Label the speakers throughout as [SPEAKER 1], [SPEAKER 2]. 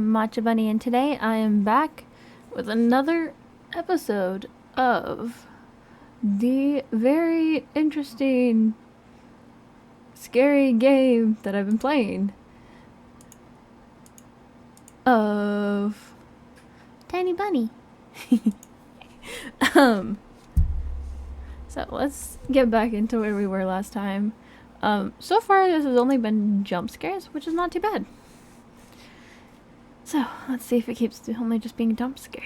[SPEAKER 1] Matcha Bunny, and today I am back with another episode of the very interesting, scary game that I've been playing of Tiny Bunny. um, so let's get back into where we were last time. So far this has only been jump scares, which is not too bad. So, let's see if it keeps only just being jump scares.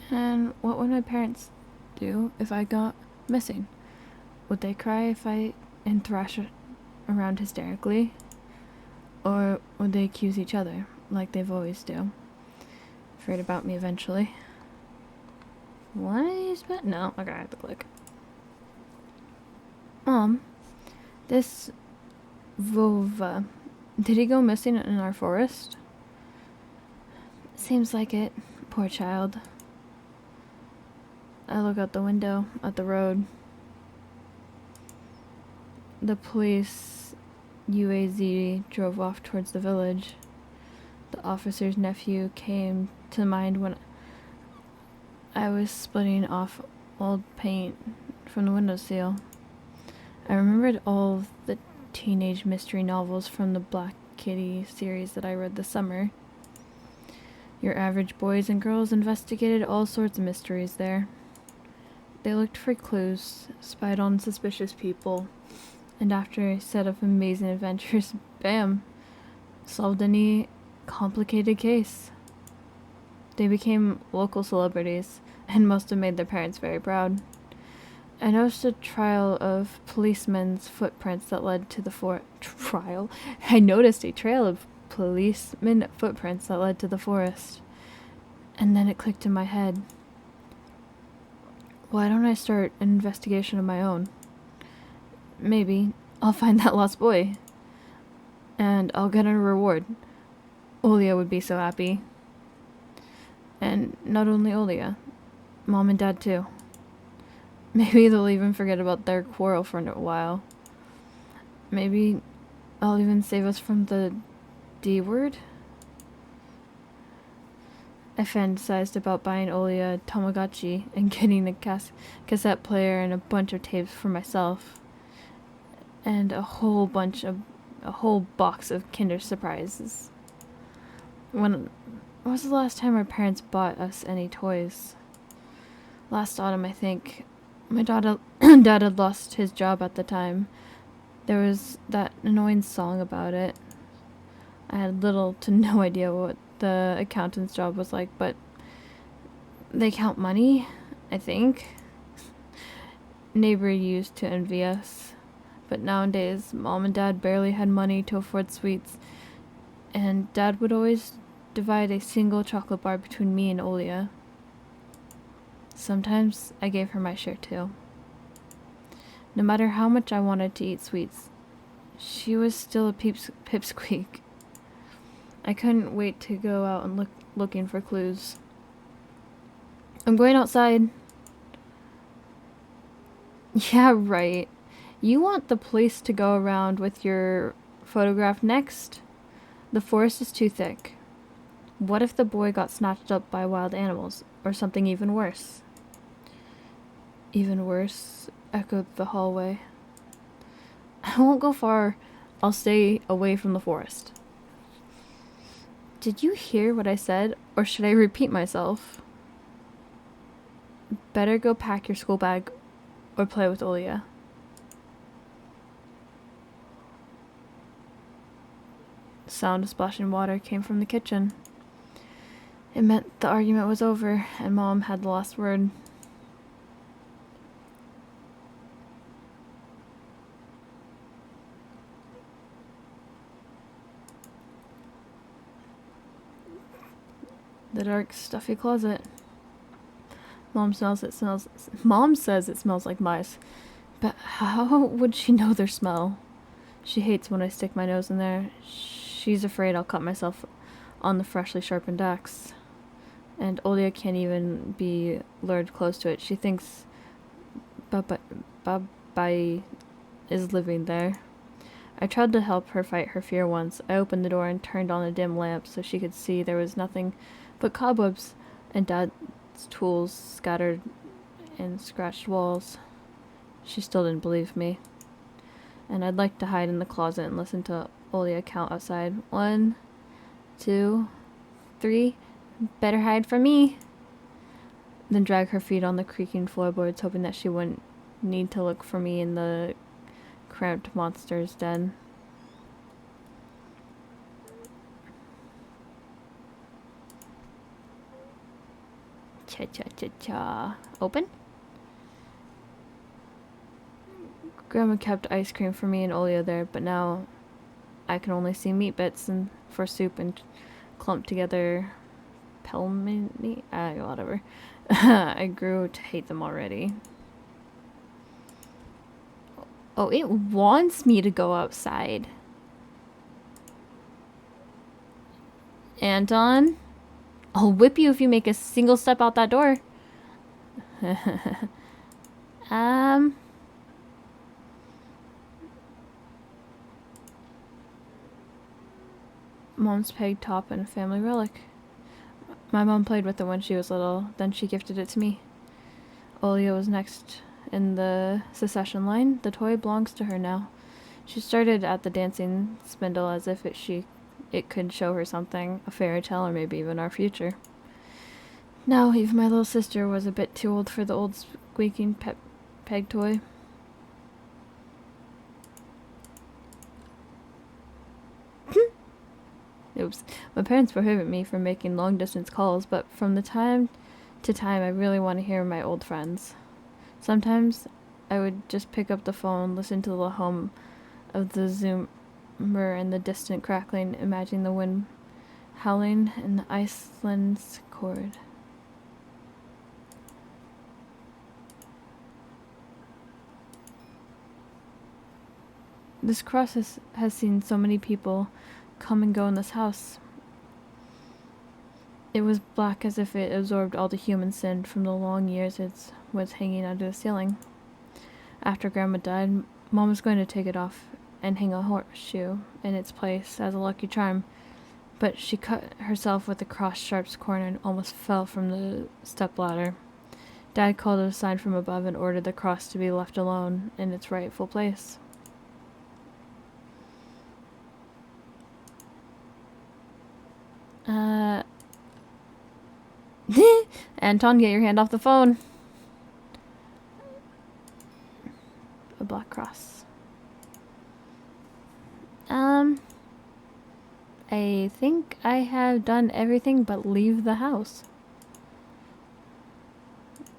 [SPEAKER 1] And what would my parents do if I got missing? Would they cry and thrash around hysterically? Or would they accuse each other, like they've always do? Afraid about me eventually. What is that? No, okay, I have to click. Mom, this Vova, did he go missing in our forest? Seems like it. Poor child. I look out the window at the road. The police UAZ drove off towards the village. The officer's nephew came to mind when I was splitting off old paint from the windowsill. I remembered all of the teenage mystery novels from the Black Kitty series that I read this summer. Your average boys and girls investigated all sorts of mysteries there. They looked for clues, spied on suspicious people, and after a set of amazing adventures, bam, solved any complicated case. They became local celebrities and must have made their parents very proud. I noticed a trail of policemen's footprints that led to the I noticed a trail of policemen footprints that led to the forest. And then it clicked in my head. Why don't I start an investigation of my own? Maybe I'll find that lost boy. And I'll get a reward. Olia would be so happy. And not only Olia, Mom and Dad too. Maybe they'll even forget about their quarrel for a while. Maybe I'll even save us from the D word? I fantasized about buying Olia a Tamagotchi and getting a cassette player and a bunch of tapes for myself. And a whole box of Kinder Surprises. When was the last time our parents bought us any toys? Last autumn, I think. My dad had lost his job at the time. There was that annoying song about it. I had little to no idea what the accountant's job was like, but they count money, I think. Neighbor used to envy us, but nowadays Mom and Dad barely had money to afford sweets, and Dad would always divide a single chocolate bar between me and Olia. Sometimes I gave her my share too. No matter how much I wanted to eat sweets, she was still a pipsqueak. I couldn't wait to go out and looking for clues. I'm going outside. Yeah, right. You want the police to go around with your photograph next? The forest is too thick. What if the boy got snatched up by wild animals, or something even worse? Even worse, echoed the hallway. I won't go far. I'll stay away from the forest. Did you hear what I said, or should I repeat myself? Better go pack your school bag or play with Olia. The sound of splashing water came from the kitchen. It meant the argument was over and Mom had the last word. The dark, stuffy closet. Mom says it smells like mice. But how would she know their smell? She hates when I stick my nose in there. She's afraid I'll cut myself on the freshly sharpened axe. And Olia can't even be lured close to it. She thinks Babai is living there. I tried to help her fight her fear once. I opened the door and turned on a dim lamp so she could see there was nothing but cobwebs and Dad's tools scattered in scratched walls. She still didn't believe me. And I'd like to hide in the closet and listen to Olia count outside. 1, 2, 3. Better hide from me. Then drag her feet on the creaking floorboards, hoping that she wouldn't need to look for me in the cramped monster's den. Cha-cha-cha-cha. Open? Grandma kept ice cream for me and Olia there, but now I can only see meat bits and for soup and clumped together pelmeni. Whatever. I grew to hate them already. Oh, it wants me to go outside. Anton, I'll whip you if you make a single step out that door. Mom's peg top and family relic. My mom played with it when she was little, then she gifted it to me. Olia was next in the succession line. The toy belongs to her now. She started at the dancing spindle as if it could show her something, a fairy tale or maybe even our future. Now, even my little sister was a bit too old for the old squeaking peg toy. Oops. My parents prohibit me from making long-distance calls, but from the time to time I really want to hear my old friends. Sometimes I would just pick up the phone, listen to the hum of the zoomer and the distant crackling, imagining the wind howling in Iceland's chord. This cross has seen so many people come and go in this house. It was black as if it absorbed all the human sin from the long years it was hanging under the ceiling. After Grandma died, Mom was going to take it off and hang a horseshoe in its place as a lucky charm, but she cut herself with the cross sharp's corner and almost fell from the stepladder. Dad called a sign from above and ordered the cross to be left alone in its rightful place. Anton, get your hand off the phone. A black cross. I think I have done everything but leave the house.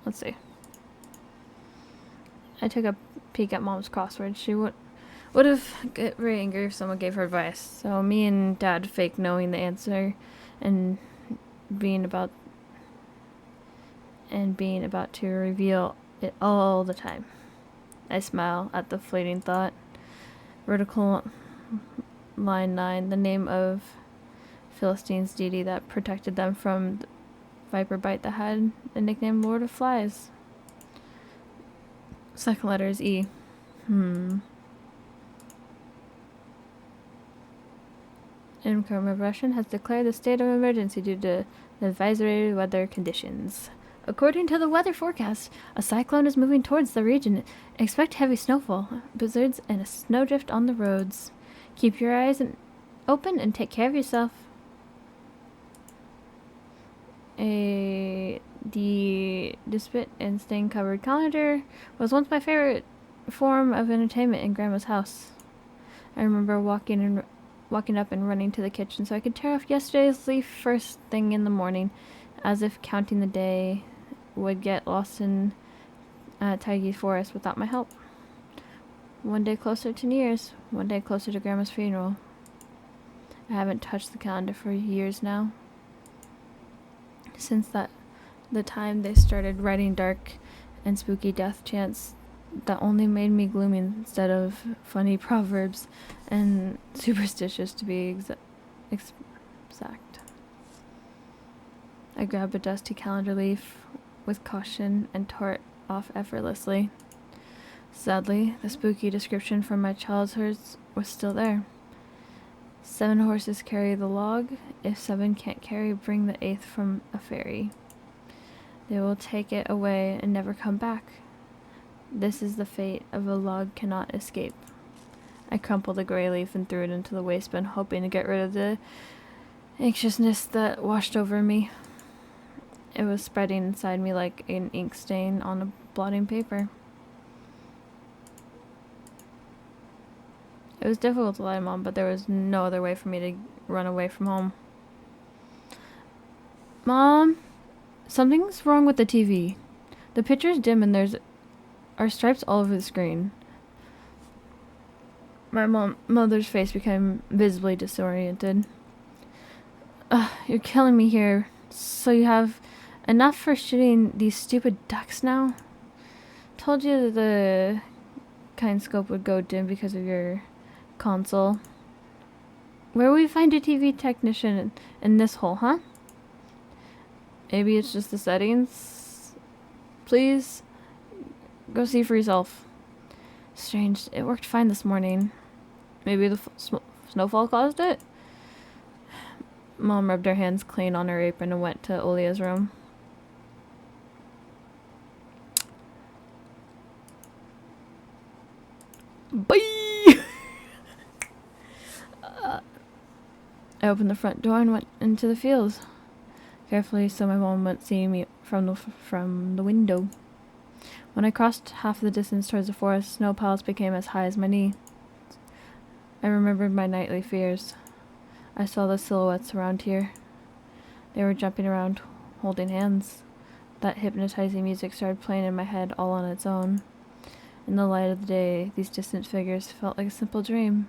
[SPEAKER 1] Let's see. I took a peek at Mom's crossword. She would have get very angry if someone gave her advice. So me and Dad faked knowing the answer and being about to reveal it all the time. I smile at the fleeting thought. Vertical line 9, the name of Philistine's deity that protected them from the viper bite that had the nickname Lord of Flies. Second letter is E. Income Russian has declared a state of emergency due to the advisory weather conditions. According to the weather forecast, a cyclone is moving towards the region. Expect heavy snowfall, blizzards, and a snowdrift on the roads. Keep your eyes open and take care of yourself. The Dispit and stain-covered calendar was once my favorite form of entertainment in Grandma's house. I remember walking up and running to the kitchen so I could tear off yesterday's leaf first thing in the morning, as if counting the day would get lost in Tiggy Forest without my help. One day closer to New Year's, one day closer to Grandma's funeral. I haven't touched the calendar for years now. Since the time they started writing dark and spooky death chants that only made me gloomy instead of funny proverbs and superstitious to be exact. I grabbed a dusty calendar leaf with caution and tore it off effortlessly. Sadly, the spooky description from my childhood's was still there. 7 horses carry the log. If 7 can't carry, bring the 8th from a ferry. They will take it away and never come back. This is the fate of a log cannot escape. I crumpled a gray leaf and threw it into the waste bin, hoping to get rid of the anxiousness that washed over me. It was spreading inside me like an ink stain on a blotting paper. It was difficult to lie to Mom, but there was no other way for me to run away from home. Mom, something's wrong with the TV. The picture's dim and there are stripes all over the screen. My mother's face became visibly disoriented. You're killing me here. So you have enough for shooting these stupid ducks now? Told you the kinescope would go dim because of your console. Where will we find a TV technician in this hole, huh? Maybe it's just the settings. Please, go see for yourself. Strange, it worked fine this morning. Maybe the snowfall caused it? Mom rubbed her hands clean on her apron and went to Olia's room. Bye! I opened the front door and went into the fields, carefully so my mom wouldn't see me from the window. When I crossed half the distance towards the forest, snow piles became as high as my knee. I remembered my nightly fears. I saw the silhouettes around here. They were jumping around, holding hands. That hypnotizing music started playing in my head all on its own. In the light of the day, these distant figures felt like a simple dream.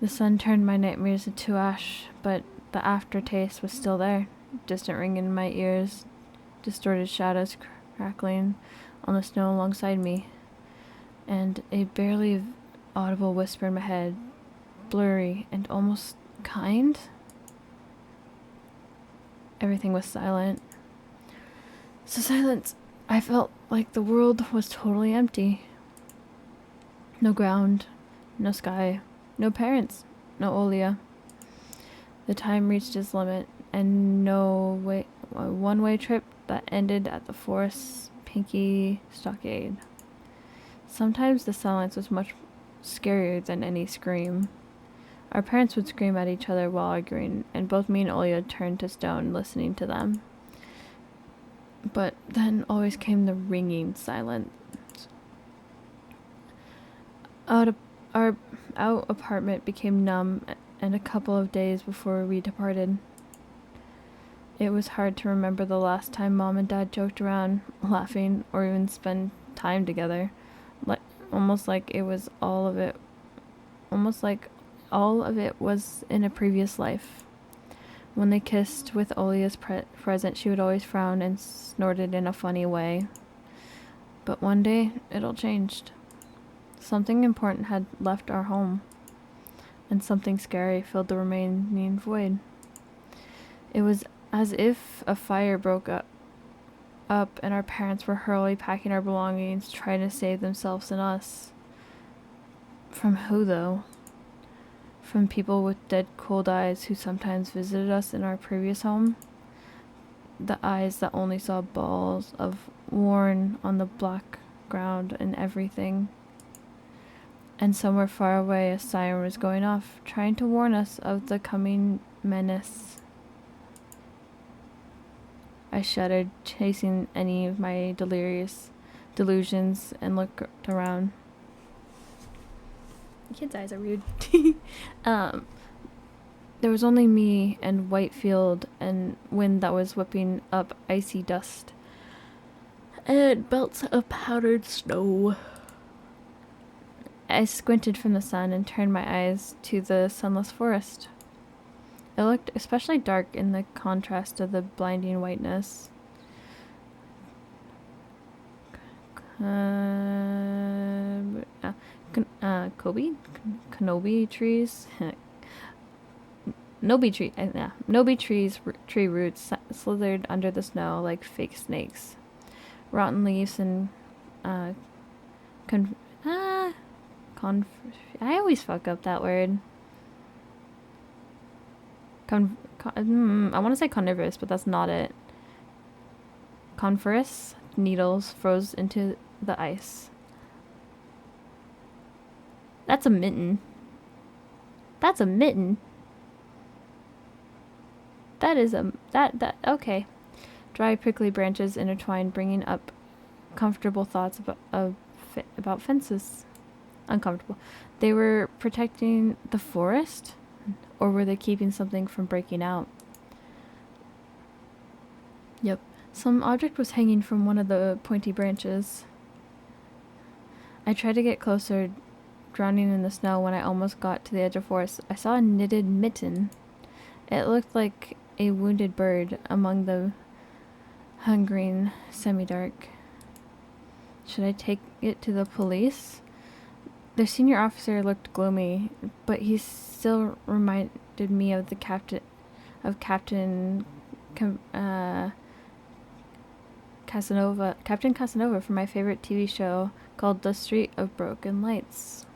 [SPEAKER 1] The sun turned my nightmares into ash, but the aftertaste was still there, distant ringing in my ears, distorted shadows crackling on the snow alongside me, and a barely audible whisper in my head, blurry and almost kind. Everything was silent. So silent, I felt like the world was totally empty. No ground, no sky, no parents, no Olia. The time reached its limit, and a one-way trip that ended at the forest's pinky stockade. Sometimes the silence was much scarier than any scream. Our parents would scream at each other while arguing, and both me and Olia turned to stone listening to them. But then always came the ringing silence. Our apartment became numb, and a couple of days before we departed. It was hard to remember the last time Mom and Dad joked around, laughing, or even spent time together. Almost like all of it was in a previous life. When they kissed with Olia's present, she would always frown and snorted in a funny way. But one day, it all changed. Something important had left our home, and something scary filled the remaining void. It was as if a fire broke up and our parents were hurriedly packing our belongings, trying to save themselves and us. From who, though? From people with dead, cold eyes who sometimes visited us in our previous home? The eyes that only saw balls of worn on the black ground and everything. And somewhere far away a siren was going off, trying to warn us of the coming menace. I shuddered, chasing any of my delirious delusions, and looked around. Kids' eyes are weird. There was only me and white field and wind that was whipping up icy dust and belts of powdered snow. I squinted from the sun and turned my eyes to the sunless forest. It looked especially dark in the contrast of the blinding whiteness. Kanobi trees. Nobi trees, tree roots slithered under the snow like fake snakes. Rotten leaves and I always fuck up that word. I want to say carnivorous, but that's not it. Coniferous needles froze into the ice. That's a mitten. That's a mitten. That is okay. Dry, prickly branches intertwined, bringing up comfortable thoughts about fences. Uncomfortable. They were protecting the forest? Or were they keeping something from breaking out? Yep. Some object was hanging from one of the pointy branches. I tried to get closer, drowning in the snow. When I almost got to the edge of forest, I saw a knitted mitten. It looked like a wounded bird among the hungering semi-dark. Should I take it to the police? The senior officer looked gloomy, but he still reminded me of Captain Casanova from my favorite TV show called The Street of Broken Lights.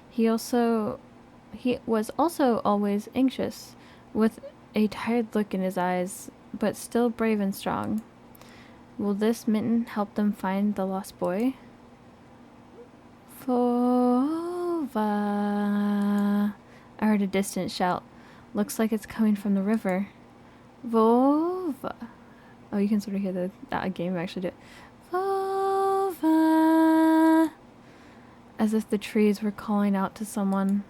[SPEAKER 1] He was also always anxious, with a tired look in his eyes, but still brave and strong. Will this mitten help them find the lost boy? Vova. I heard a distant shout. Looks like it's coming from the river. Vova. Oh, you can sort of hear that game actually do it. Vova. As if the trees were calling out to someone.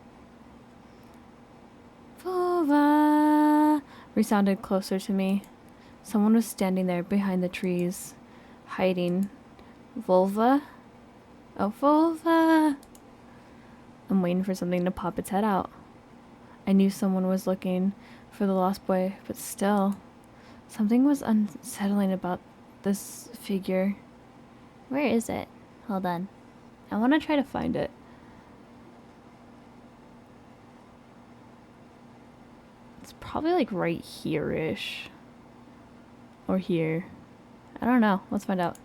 [SPEAKER 1] Vova. Resounded closer to me. Someone was standing there behind the trees, hiding. Volva? Oh, Volva! I'm waiting for something to pop its head out. I knew someone was looking for the lost boy, but still, something was unsettling about this figure. Where is it? Hold on. I want to try to find it. It's probably like right here-ish. Or here. I don't know. Let's find out.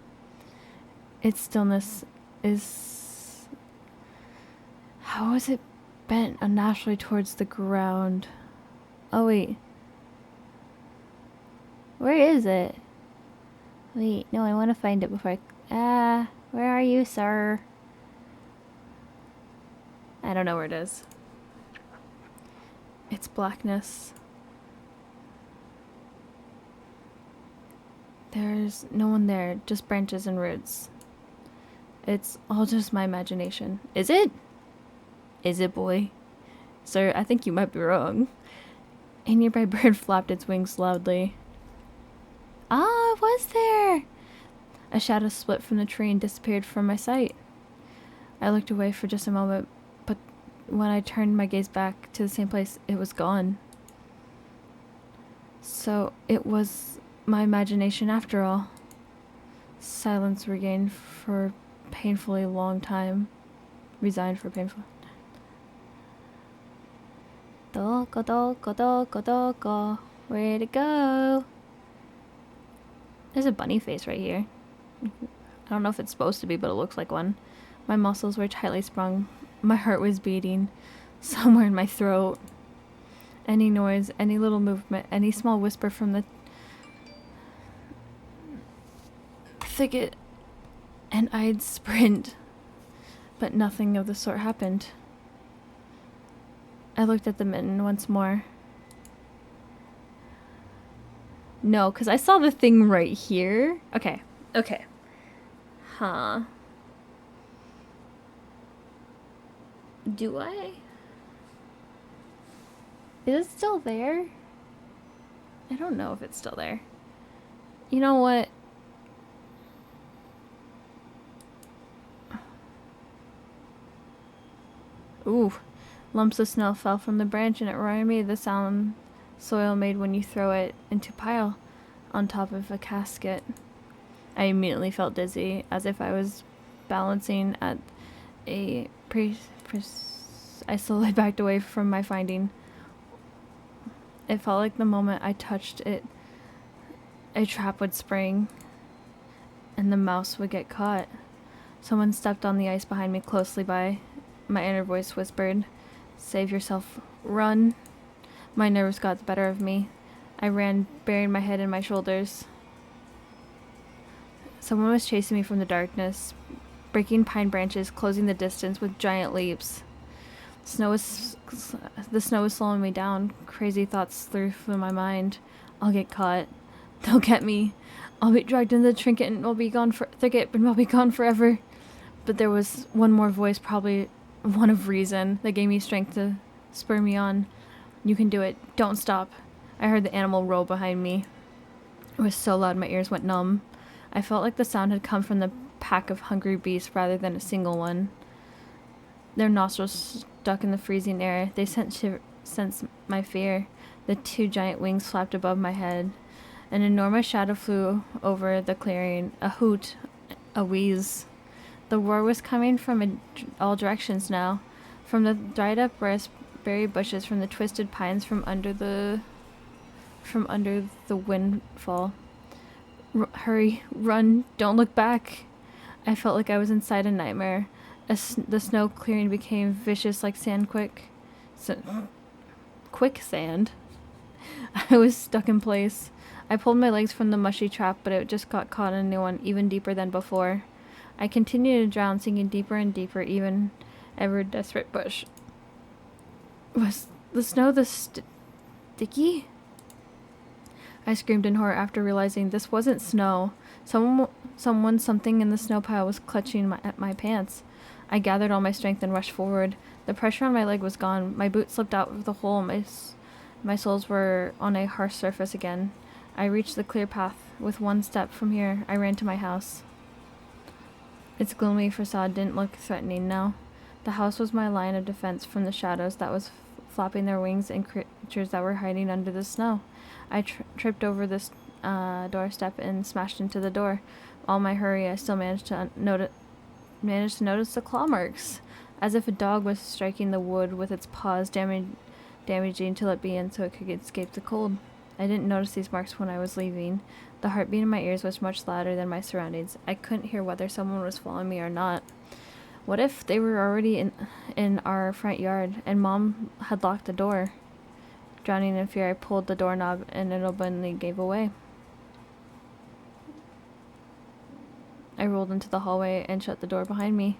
[SPEAKER 1] Its stillness is... How is it bent unnaturally towards the ground? Oh, wait. Where is it? Wait, no, I want to find it before I... where are you, sir? I don't know where it is. It's blackness. There's no one there, just branches and roots. It's all just my imagination. Is it? Is it, boy? Sir, I think you might be wrong. A nearby bird flapped its wings loudly. Ah, it was there! A shadow split from the tree and disappeared from my sight. I looked away for just a moment, but when I turned my gaze back to the same place, it was gone. So it was my imagination after all. Silence regained for painfully long time. Resigned for painful. Doko, doko, doko, doko. Where'd it go? There's a bunny face right here. I don't know if it's supposed to be, but it looks like one. My muscles were tightly sprung. My heart was beating somewhere in my throat. Any noise, any little movement, any small whisper from the thicket, and I'd sprint. But nothing of the sort happened. I looked at the mitten once more. No, because I saw the thing right here. Okay. Okay. Huh. Do I? Is it still there? I don't know if it's still there. You know what? Ooh. Lumps of snow fell from the branch and it reminded me of the sound soil made when you throw it into a pile on top of a casket. I immediately felt dizzy, as if I was balancing at a I slowly backed away from my finding. It felt like the moment I touched it, a trap would spring, and the mouse would get caught. Someone stepped on the ice behind me, closely by my inner voice whispered. Save yourself. Run. My nerves got the better of me. I ran, burying my head in my shoulders. Someone was chasing me from the darkness, breaking pine branches, closing the distance with giant leaps. The snow was slowing me down. Crazy thoughts flew through my mind. I'll get caught. They'll get me. I'll be dragged into the thicket and I'll be gone forever. But there was one more voice, probably one of reason, that gave me strength to spur me on. You can do it. Don't stop. I heard the animal roll behind me. It was so loud my ears went numb. I felt like the sound had come from the pack of hungry beasts rather than a single one. Their nostrils stuck in the freezing air. They sensed my fear. The two giant wings flapped above my head. An enormous shadow flew over the clearing. A hoot, a wheeze. The roar was coming from all directions now. From the dried up raspberry bushes, from the twisted pines, from under the windfall. Hurry, run, don't look back. I felt like I was inside a nightmare. The snow clearing became vicious like quicksand. I was stuck in place. I pulled my legs from the mushy trap, but it just got caught in a new one, even deeper than before. I continued to drown, sinking deeper and deeper, even ever desperate bush. Was the snow sticky? I screamed in horror after realizing this wasn't snow. Something in the snow pile was clutching at my pants. I gathered all my strength and rushed forward. The pressure on my leg was gone. My boot slipped out of the hole. My soles were on a harsh surface again. I reached the clear path. With one step from here, I ran to my house. Its gloomy facade didn't look threatening now. The house was my line of defense from the shadows that was flapping their wings and creatures that were hiding under the snow. I tripped over this doorstep and smashed into the door. All my hurry, I still managed to notice the claw marks, as if a dog was striking the wood with its paws, damaging to let be in so it could escape the cold. I didn't notice these marks when I was leaving. The heartbeat in my ears was much louder than my surroundings. I couldn't hear whether someone was following me or not. What if they were already in our front yard and Mom had locked the door? Drowning in fear, I pulled the doorknob and it openly gave away. I rolled into the hallway and shut the door behind me.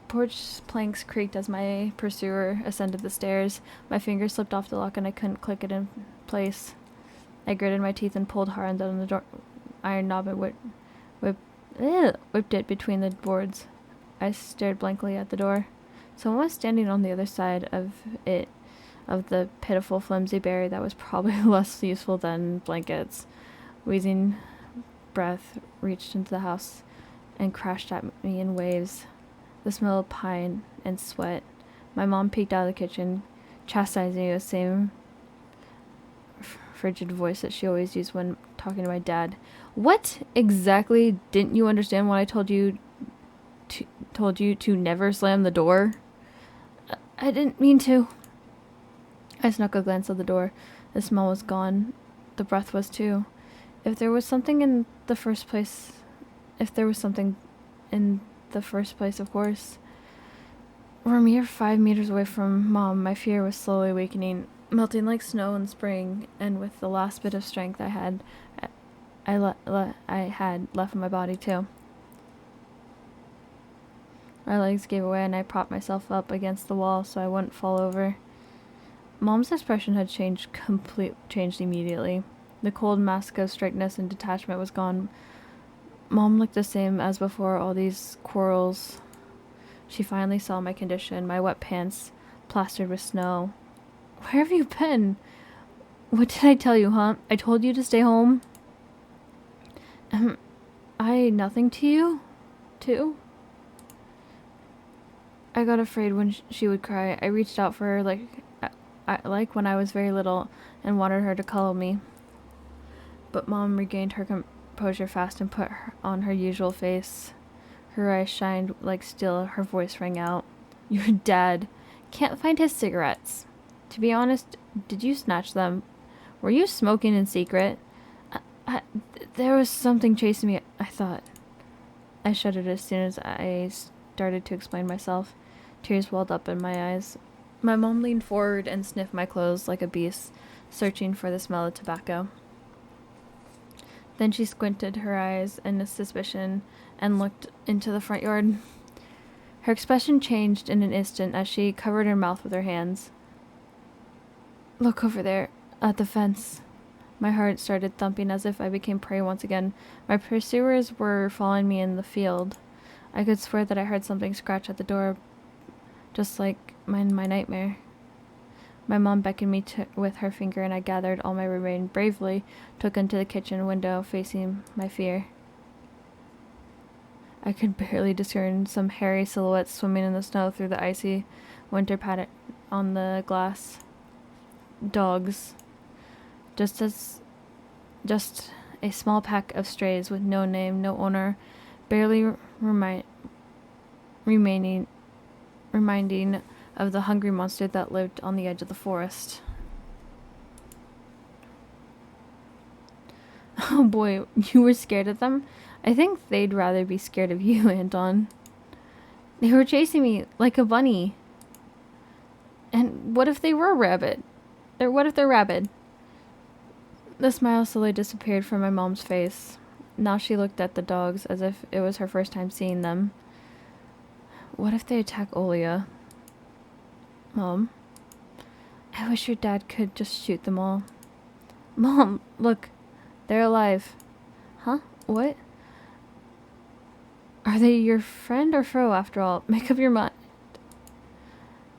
[SPEAKER 1] Porch planks creaked as my pursuer ascended the stairs. My fingers slipped off the lock and I couldn't click it in place. I gritted my teeth and pulled hard on the door iron knob and whipped it between the boards. I stared blankly at the door. Someone was standing on the other side of the pitiful flimsy barrier that was probably less useful than blankets. Wheezing breath reached into the house and crashed at me in waves. The smell of pine and sweat. My mom peeked out of the kitchen, chastising me with the same frigid voice that she always used when talking to my dad. What exactly didn't you understand when I told you to never slam the door? I didn't mean to. I snuck a glance at the door. The smell was gone. The breath was too. If there was something in the first place, of course. We're a mere 5 meters away from Mom. My fear was slowly weakening, melting like snow in spring, and with the last bit of strength I had left in my body too. My legs gave away and I propped myself up against the wall so I wouldn't fall over. Mom's expression had changed immediately. The cold mask of strictness and detachment was gone. Mom looked the same as before all these quarrels. She finally saw my condition, my wet pants plastered with snow. Where have you been? What did I tell you, huh? I told you to stay home? I nothing to you? Too? I got afraid when she would cry. I reached out for her like when I was very little and wanted her to cuddle me. But Mom regained her composure fast and put on her usual face. Her eyes shined like steel. Her voice rang out. Your dad can't find his cigarettes. To be honest, did you snatch them? Were you smoking in secret? There was something chasing me, I thought. I shuddered as soon as I started to explain myself. Tears welled up in my eyes. My mom leaned forward and sniffed my clothes like a beast, searching for the smell of tobacco. Then she squinted her eyes in suspicion and looked into the front yard. Her expression changed in an instant as she covered her mouth with her hands. Look over there, at the fence. My heart started thumping as if I became prey once again. My pursuers were following me in the field. I could swear that I heard something scratch at the door, just like my nightmare. My mom beckoned me with her finger, and I gathered all my remaining bravely, took into the kitchen window, facing my fear. I could barely discern some hairy silhouettes swimming in the snow through the icy winter pattern on the glass. Dogs. Just a small pack of strays with no name, no owner, barely reminding of the hungry monster that lived on the edge of the forest. Oh boy, you were scared of them? I think they'd rather be scared of you, Anton. They were chasing me like a bunny. And what if they were rabid? Or what if they're rabid? The smile slowly disappeared from my mom's face. Now she looked at the dogs as if it was her first time seeing them. What if they attack Olia? Mom, I wish your dad could just shoot them all. Mom, look, they're alive. Huh? What? Are they your friend or foe after all? Make up your mind.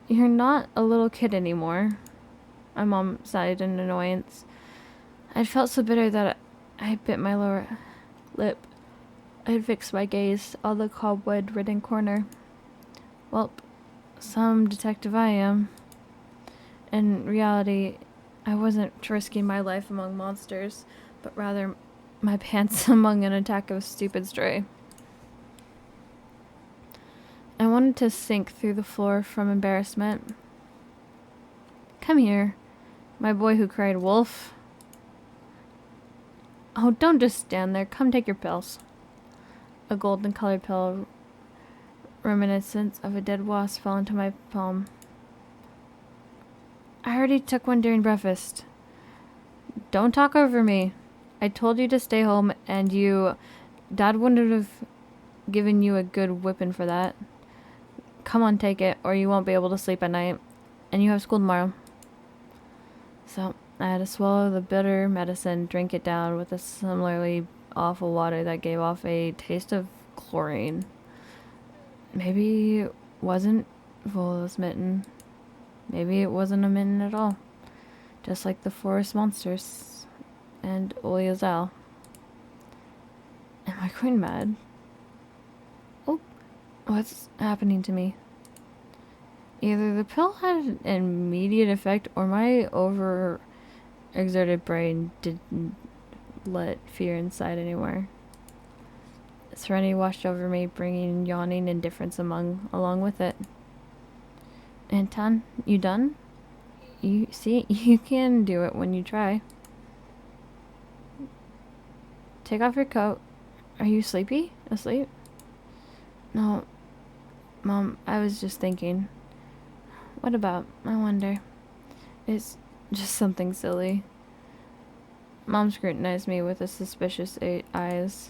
[SPEAKER 1] You're not a little kid anymore. My mom sighed in annoyance. I'd felt so bitter that I bit my lower lip. I'd fixed my gaze on the cobweb-ridden corner. Well, some detective I am. In reality, I wasn't risking my life among monsters, but rather my pants among an attack of stupid stray. I wanted to sink through the floor from embarrassment. Come here, my boy who cried wolf. Oh, don't just stand there. Come take your pills. A golden-colored pill reminiscent of a dead wasp fell into my palm. I already took one during breakfast. Don't talk over me. I told you to stay home, and Dad wouldn't have given you a good whipping for that. Come on, take it, or you won't be able to sleep at night. And you have school tomorrow. So, I had to swallow the bitter medicine, drink it down with a similarly awful water that gave off a taste of chlorine. Maybe it wasn't Vola's mitten. Maybe it wasn't a mitten at all. Just like the forest monsters and Olia's owl. Am I going mad? Oh, what's happening to me? Either the pill had an immediate effect or my overexerted brain didn't let fear inside anymore. Serenity washed over me, bringing yawning indifference along with it. Anton, you done? You see, you can do it when you try. Take off your coat. Are you sleepy? Asleep? No. Mom, I was just thinking. What about? I wonder. It's just something silly. Mom scrutinized me with a suspicious eyes,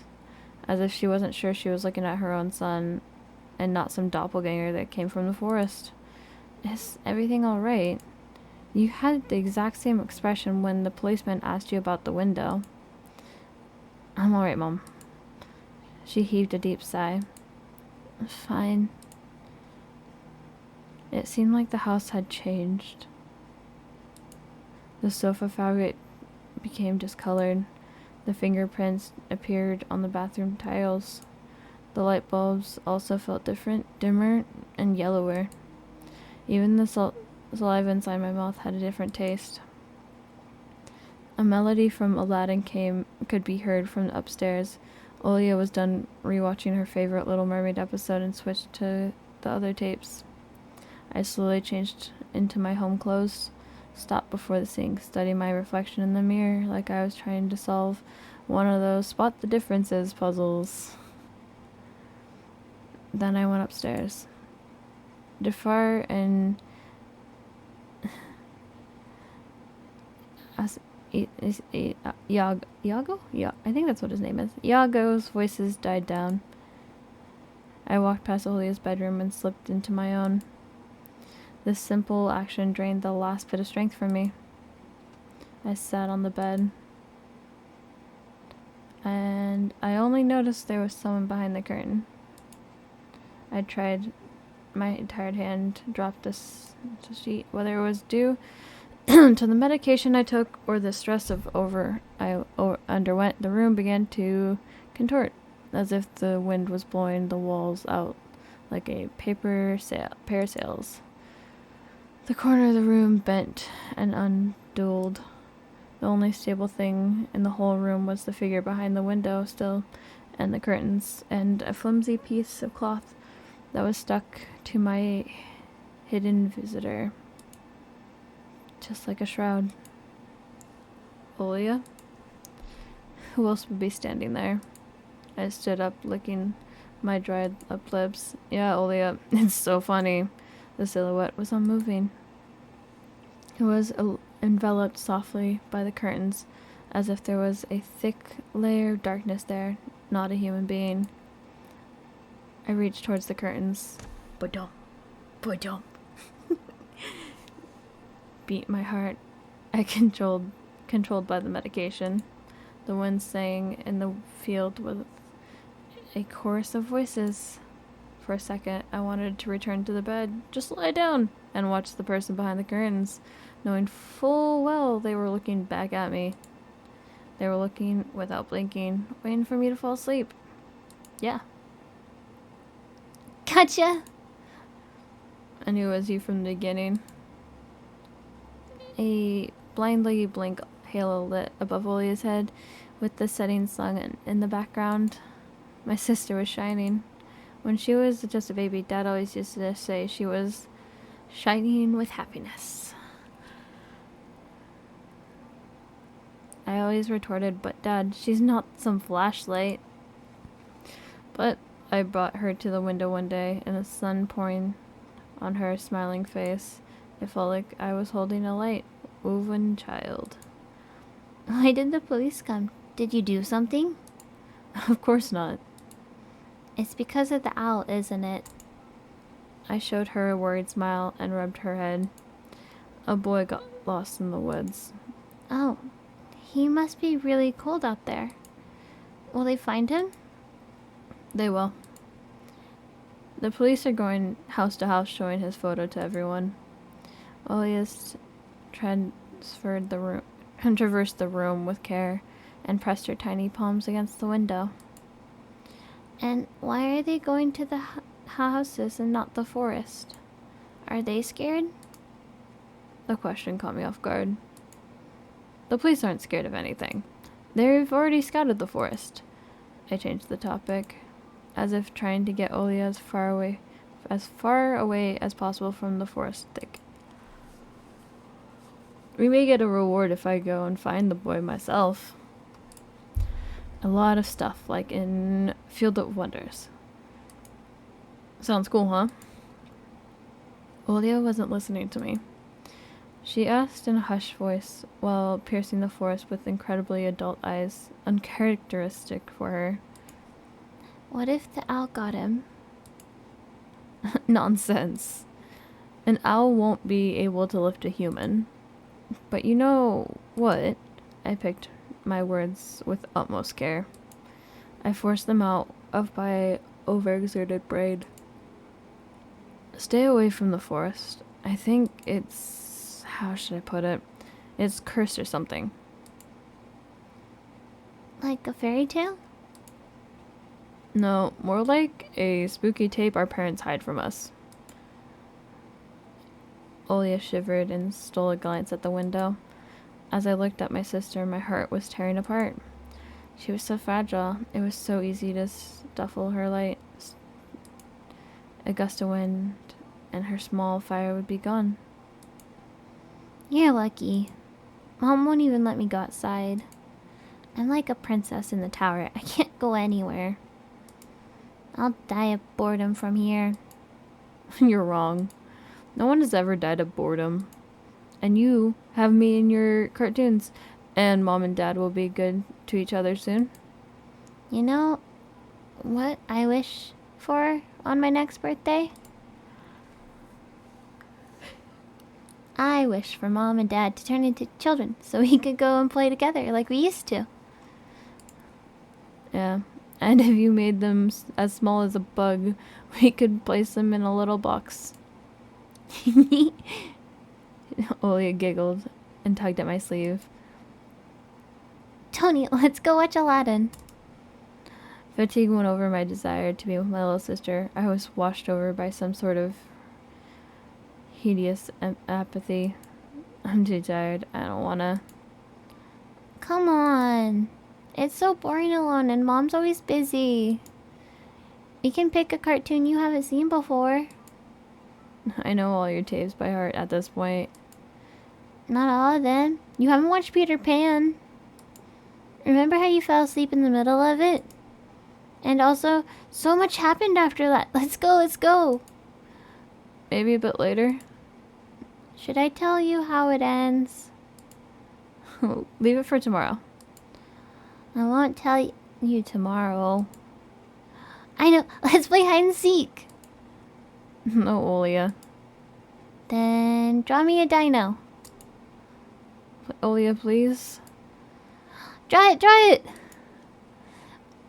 [SPEAKER 1] as if she wasn't sure she was looking at her own son, and not some doppelganger that came from the forest. Is everything all right? You had the exact same expression when the policeman asked you about the window. I'm all right, Mom. She heaved a deep sigh. Fine. It seemed like the house had changed. The sofa fabric became discolored. The fingerprints appeared on the bathroom tiles. The light bulbs also felt different, dimmer, and yellower. Even the saliva inside my mouth had a different taste. A melody from Aladdin could be heard from upstairs. Olia was done rewatching her favorite Little Mermaid episode and switched to the other tapes. I slowly changed into my home clothes, stopped before the sink, studied my reflection in the mirror like I was trying to solve one of those spot the differences puzzles. Then I went upstairs. Jafar and Yago? Yeah, I think that's what his name is. Yago's voices died down. I walked past Olia's bedroom and slipped into my own. This simple action drained the last bit of strength from me. I sat on the bed, and I only noticed there was someone behind the curtain. I tried, my tired hand dropped the sheet, whether it was due to the medication I took or the stress of I underwent. The room began to contort, as if the wind was blowing the walls out like a parasails. The corner of the room bent and unduled. The only stable thing in the whole room was the figure behind the window still, and the curtains, and a flimsy piece of cloth that was stuck to my hidden visitor, just like a shroud. Olia? Who else would be standing there? I stood up, licking my dried up lips. Yeah, Olia, it's so funny. The silhouette was unmoving. It was enveloped softly by the curtains, as if there was a thick layer of darkness there, not a human being. I reached towards the curtains. Ba-dum. Ba-dum. Beat my heart. I controlled by the medication. The wind sang in the field with a chorus of voices. For a second, I wanted to return to the bed, just lie down, and watch the person behind the curtains, knowing full well they were looking back at me. They were looking without blinking, waiting for me to fall asleep. Yeah.
[SPEAKER 2] Gotcha!
[SPEAKER 1] I knew it was you from the beginning. A blindly blink halo lit above Olia's head, with the setting sun in the background. My sister was shining. When she was just a baby, Dad always used to say she was shining with happiness. I always retorted, but Dad, she's not some flashlight. But I brought her to the window one day, and the sun pouring on her smiling face. It felt like I was holding a light, woven child.
[SPEAKER 2] Why did the police come? Did you do something?
[SPEAKER 1] Of course not.
[SPEAKER 2] It's because of the owl, isn't it?
[SPEAKER 1] I showed her a worried smile and rubbed her head. A boy got lost in the woods.
[SPEAKER 2] Oh, he must be really cold out there. Will they find him?
[SPEAKER 1] They will. The police are going house to house showing his photo to everyone. Olias traversed the room with care and pressed her tiny palms against the window.
[SPEAKER 2] And why are they going to the houses and not the forest? Are they scared?
[SPEAKER 1] The question caught me off guard. The police aren't scared of anything. They've already scouted the forest. I changed the topic, as if trying to get Olia as far away as possible from the forest thicket. We may get a reward if I go and find the boy myself. A lot of stuff, like in Field of Wonders. Sounds cool, huh? Olia wasn't listening to me. She asked in a hushed voice, while piercing the forest with incredibly adult eyes, uncharacteristic for her.
[SPEAKER 2] What if the owl got him?
[SPEAKER 1] Nonsense. An owl won't be able to lift a human. But you know what? I picked my words with utmost care. I forced them out of my overexerted brain. Stay away from the forest. I think it's... how should I put it? It's cursed or something.
[SPEAKER 2] Like a fairy tale?
[SPEAKER 1] No, more like a spooky tape our parents hide from us. Olia shivered and stole a glance at the window. As I looked at my sister, my heart was tearing apart. She was so fragile. It was so easy to stifle her light. A gust of wind, and her small fire would be gone.
[SPEAKER 2] You're lucky. Mom won't even let me go outside. I'm like a princess in the tower. I can't go anywhere. I'll die of boredom from here.
[SPEAKER 1] You're wrong. No one has ever died of boredom. And you have me in your cartoons. And Mom and Dad will be good to each other soon.
[SPEAKER 2] You know what I wish for on my next birthday? I wish for Mom and Dad to turn into children so we could go and play together like we used to.
[SPEAKER 1] Yeah. And if you made them as small as a bug, we could place them in a little box. Olia giggled and tugged at my sleeve.
[SPEAKER 2] Tony, let's go watch Aladdin.
[SPEAKER 1] Fatigue went over my desire to be with my little sister. I was washed over by some sort of hideous apathy. I'm too tired. I don't wanna.
[SPEAKER 2] Come on. It's so boring alone and Mom's always busy. We can pick a cartoon you haven't seen before.
[SPEAKER 1] I know all your tapes by heart at this point.
[SPEAKER 2] Not all of them. You haven't watched Peter Pan. Remember how you fell asleep in the middle of it? And also, so much happened after that. Let's go, let's go.
[SPEAKER 1] Maybe a bit later.
[SPEAKER 2] Should I tell you how it ends?
[SPEAKER 1] Leave it for tomorrow.
[SPEAKER 2] I won't tell
[SPEAKER 1] You tomorrow.
[SPEAKER 2] I know. Let's play hide and seek.
[SPEAKER 1] No, Olia.
[SPEAKER 2] Then draw me a dino.
[SPEAKER 1] Olia, please.
[SPEAKER 2] Draw it, draw it.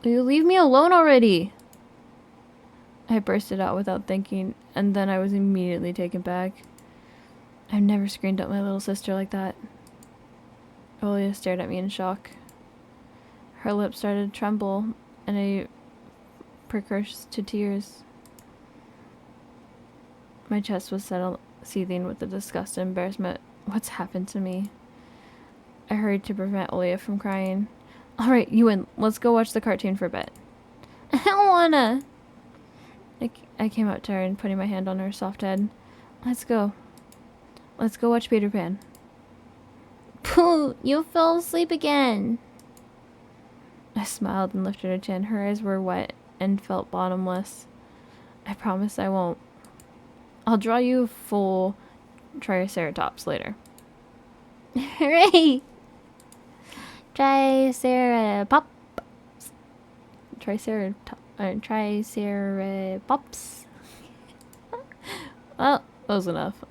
[SPEAKER 1] Will you leave me alone already? I bursted out without thinking, and then I was immediately taken back. I've never screamed at my little sister like that. Olia stared at me in shock. Her lips started to tremble, and I precursed to tears. My chest was seething with the disgust and embarrassment. What's happened to me? I hurried to prevent Olia from crying. Alright, you win. Let's go watch the cartoon for a bit.
[SPEAKER 2] I don't wanna.
[SPEAKER 1] I came up to her and putting my hand on her soft head. Let's go. Let's go watch Peter Pan.
[SPEAKER 2] Pooh, you fell asleep again.
[SPEAKER 1] I smiled and lifted her chin. Her eyes were wet and felt bottomless. I promise I won't. I'll draw you a full Triceratops later.
[SPEAKER 2] Hooray! Triceratops.
[SPEAKER 1] Triceratops. Well, that was enough.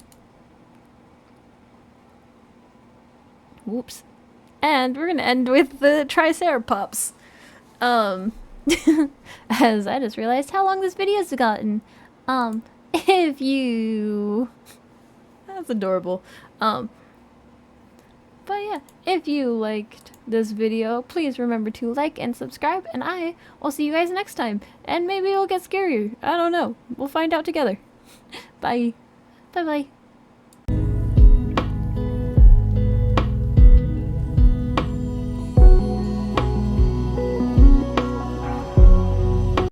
[SPEAKER 1] Whoops. And we're gonna end with the Triceratops. As I just realized how long this video's gotten. If you... That's adorable. But yeah, if you liked this video, please remember to like and subscribe, and I will see you guys next time. And maybe it'll get scarier. I don't know. We'll find out together. Bye.
[SPEAKER 2] Bye bye.